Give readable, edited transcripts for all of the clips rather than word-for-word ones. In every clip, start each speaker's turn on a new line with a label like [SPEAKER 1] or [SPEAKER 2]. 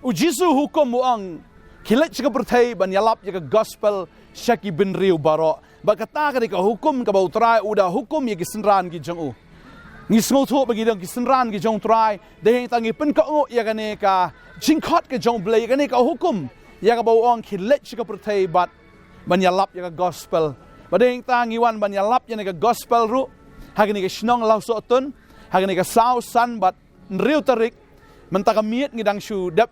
[SPEAKER 1] Ujisu hukum muang kilat cika pertai ban yalap jika gospel syaki bin riu barok. Bakata ka hukum ka bau trai udah hukum ya kisenran ki jong u. Ngi sngo tho bagi dang kisenran ki jong trai deheng tangi pen ka ngo ya kane ka jingkot ka jong blai kane ka hukum ya ka bau ong kilat cika pertai bat ban yalap ya gospel. Badeng tangi wan ban yalap ya ka gospel ru hagani ka snong lau so tun hagani ka sau san bat riu tarik mentaka miet ngidang shu dap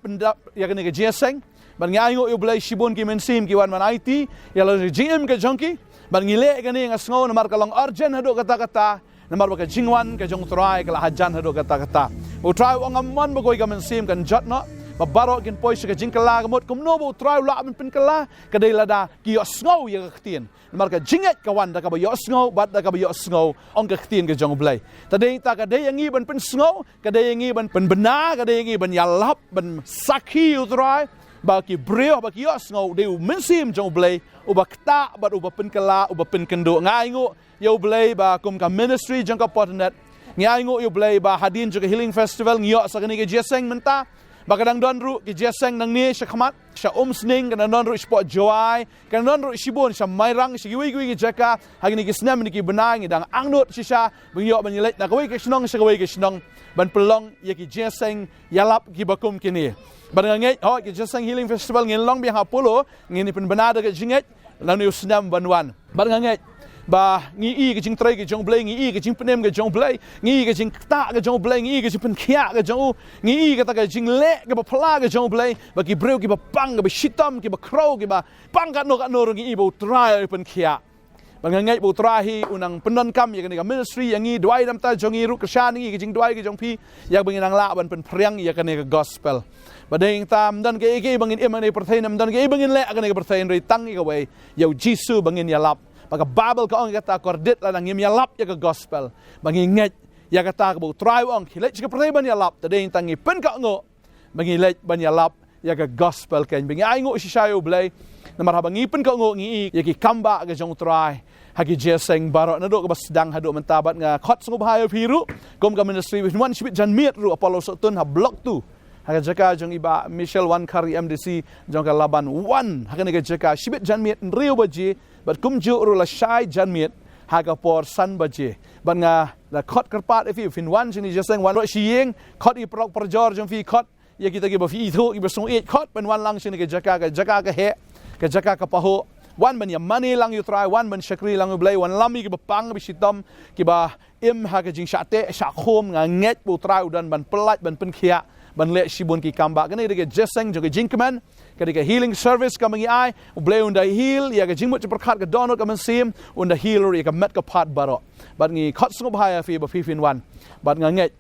[SPEAKER 1] ya kene ke jeseng ban ngai ngo yo blai shibon ki mensim ki wan man IT ya lo GM ke jongki ban ngile kene ngasngo namar kalong urgent hado kata-kata namar ba ka jingwan ke jong trai kala hajan hado kata-kata u trai wang amon ba goi ka mensim kan jot no ba baro kin poi se ka jingkala gamot kum no bo trai la men pin kala ka dei lada ki yo sngo ya ka tien namar ka jinget ka wan da ka ba yo sngo bat da ka ba yo sngo ong ka tien ke jong blai tadei ta ka dei ngi ban pin sngo ka dei ngi ban pen bena ka dei ngi ban yalap ban sakhi utrai ba ki brio ba ki yo sngo dei mensim jong blai u ba kta ba u ba pin kala u ba pin kendo ngai ngo yo blai ba kum ka ministry jong ka potnet ngai ngo yo blai ba hadin jong healing festival ngyo sa kani ke jeseng menta bakadang don ru ki jeseng nang ni sya khamat sya sning kan don ru spot joy kan don ru shibon sya mairang sya giwi ki jaka hagini ki snam ni ki benang dang angnut sya bengyo banyilet na kawi ki snong sya kawi ki snong ban pelong ye ki jeseng yalap ki bakum kini ban ngai ho ki jeseng healing festival ngin long bi ha polo ngini pen benada ke jinget lan yu snam banwan ban ngai ba ngi ke jing trai ke jong blai ngi ke jing penem ke jong blai ngi ke jing ta ke jong blai ngi ke jing pen khia ke jong ngi ke ta ke jing le ke ba phla ke jong blai ba ki breu ki ba pang ke ba shitam ki ba crow ki ba pang ka no ngi bo trai pen khia ba ngai bo trai hi unang penon kam ye ke ministry yang ngi dwai dam ta jong ngi ru ke shan ngi ke jing dwai ke jong pi ya bangin ang la ban pen priang ya ke gospel ba ding tam dan ke bangin emang ne pertain dan ke bangin le ke pertain ri tang ke wei yo jisu bangin ya lap maka Bible ka ong kata kordit la nang yalap ya ka gospel manginget ya kata ka bu try ong hilet ka pertai ban yalap tadeng tangi pen ka ngo mangilet ban yalap ya ka gospel ken bingi ai ngo si sayo blai namar habang ipin ka ngo ngi ya ki kamba ka jong try hagi jeseng baro na do ka basdang hado mentabat nga khot sungo bahayo piru kom ka ministry with one ship jan miet ru apollo sotun ha block tu haga jaka jong iba Michelle Wan Kari MDC jong ka laban one haga ne jaka shibit jan miet riu baji bat kum ju ru la shai jan miet haga por san baje ban nga la khot karpat if fin wan jini jeseng wan ro shieng khot i prok perjor jong fi khot ya kita ki ba fi thu i ba song e khot ban wan lang sini ke jaka ka he ke jaka ka paho wan ban ya money lang you try wan ban shakri lang you blai wan lami ki ba pang bi sitam ki ba im haga jing shate sha khom nga nget bu try udan ban pelat ban pen khia ban le shibon ki kamba kani de jeseng jong jingkman kadi healing service kamang ai blai unda heal ya ga jingmut perkhat ka donot ka mensim unda healer ya ka met ka pat baro bat ngi khot sungo bhaya fi ba fifin wan bat nga nget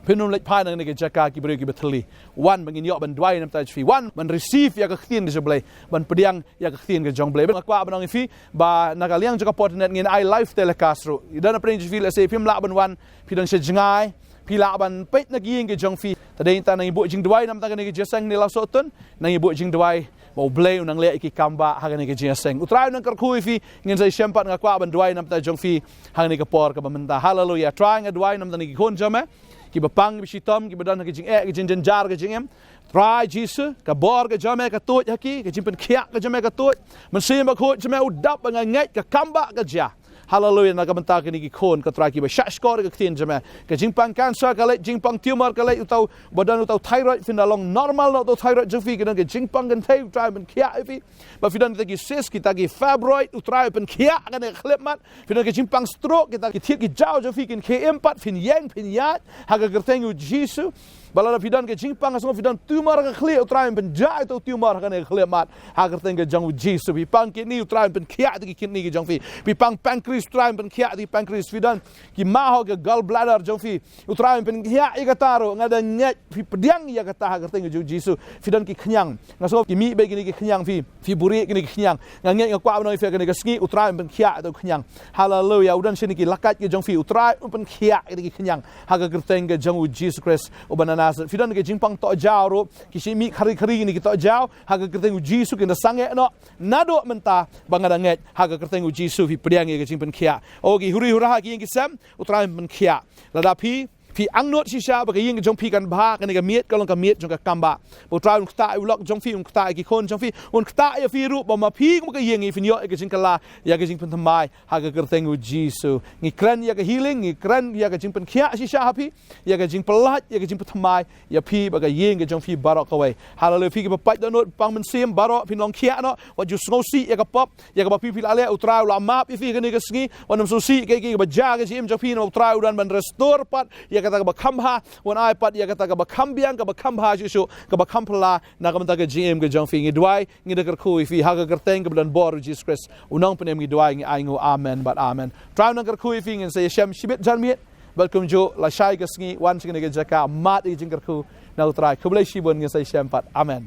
[SPEAKER 1] pinum lek pa nang ne jaka ki bri ki betli wan bangin yo ban dwai nam ta fi wan ban receive ya ka khtin de blai ban pediang ya ka khtin ka jong blai ba kwa banang fi ba nakaliang jaka potnet ngin ai live telecast ru idana prin fi la se pim la ban wan pidang se jingai pila ban pet na giing ke jong fi tadeng ta nang ibu jing dwai nam ta ne jeseng ni la sotun nang ibu jing dwai mau blai nang le ki kamba ha ne jeseng utrai nang kar khui fi ngin sai sempat nga kwa ban dwai nam ta jong fi ha ne ka por ka bamenta hallelujah trying a dwai nam ta ne ki kon jame ki bapang bi sitam ki badan ki jing ki jing jar ki jing em try jisu ka bor ka jame ka tot haki ka jing pen khia ka jame ka tot man sim ba khot jame udap nga ngai ka kamba ka ja hallelujah nagamenta kini ki khon ka try ki ba shash kor ka tin jame ka jingpang cancer ka le jingpang tumor ka le utau badan utau thyroid finalong normal no to thyroid jufi ka jingpang kan thai try ben khia fi ba fidan ki sis kita ki fibroid utrai pen khia ka ne khlepmat fidan ki jingpang stroke kita ki thit ki jaw jufi kin km4 fin yang fin yat ha ka kertengu jisu balada fidan ke jingpang asong fidan tumor ka khli utrai pen ja itu tumor ka ne khlepmat ha kerteng ke jang jisu bi pang ki ni utrai pen khia ki kin ni ki jang fi bi pang pancreas utrai pen khia di pancreas fidan ki maho ke gallbladder jang fi utrai pen khia i ka taro ngada nyat fi pediang ya ka ta ha kerteng ke jisu fidan ki khnyang ngaso ki mi be ki khnyang fi buri ki khnyang nganget ngakwa no fi ka ne ka ski utrai pen khia to khnyang hallelujah udan sini ki lakat ki jang fi utrai pen khia ki khnyang ha ka kerteng ke jang jisu Christ ubana fidan ke jingpang to jaw ro kisimi khari ni kita jaw haga kerteng jisu kena sange no nado menta bangada nget haga kerteng jisu fi pediang ke jingpen khia ogi huri hura ki sam utrai men khia ladapi พี่อังโนชิชาบกยิงจงพี่กันบ้ากันในกเมียดก็ลงกเมียดจงกับกำบะบุตรอุนตาอุลอกจงพี่อุนตากี่คนจงพี่อุนตาอย่าพี่รู้บ่มาพี่ก็ยิงอีฟินโยกจิงกลาอยากจิงเป็นทำไมหากเกิดเต็งอุจิสุงี้ครันอยากฮีลิ่งงี้ครันอยากจิงเป็นเขียชิชาพี่อยากจิงประหลาดอยากจิงเป็นทำไมอย่าพี่บกยิงจงพี่บารอกเอาไว้ฮาเลพี่ก็ไปดนนปังมันเสียมบารอกพี่น้องเขียเนาะว่าจุดสงสีอยากป๊อปอยากพี่ลาเลอุตราอุลามาพี่พี่กันนี่ก็สงี้วันน้ำสุสีกี่บัจจากันจิมจงพี่น้องอุตราอุดันมันรีสโตร์ปัดอยากกระตักบักคำฮาวันไอปัดอยากกระตักบักคำเบียงกับบักคำฮาจิสุกับบักคำพลานักมันตากจีเอ็มกับจงพี่งี้ด้วยงี้เด็กคุยพี่หากกระเต็งกับดันบอร์จิสคริสอุน้องเป็นงี้ด้วยงี้ไองูอาเมนบัดอาเมนทราวนักคุยพี่งี้เสียเชมชีวิตจันมีบัดคุมโจลาชัยกับสงี้วันชิงงี้จะกามาดอีจิงกระคุยนาอุตราคุบเลยชีบนงี้เสียเชมปัดอาเมน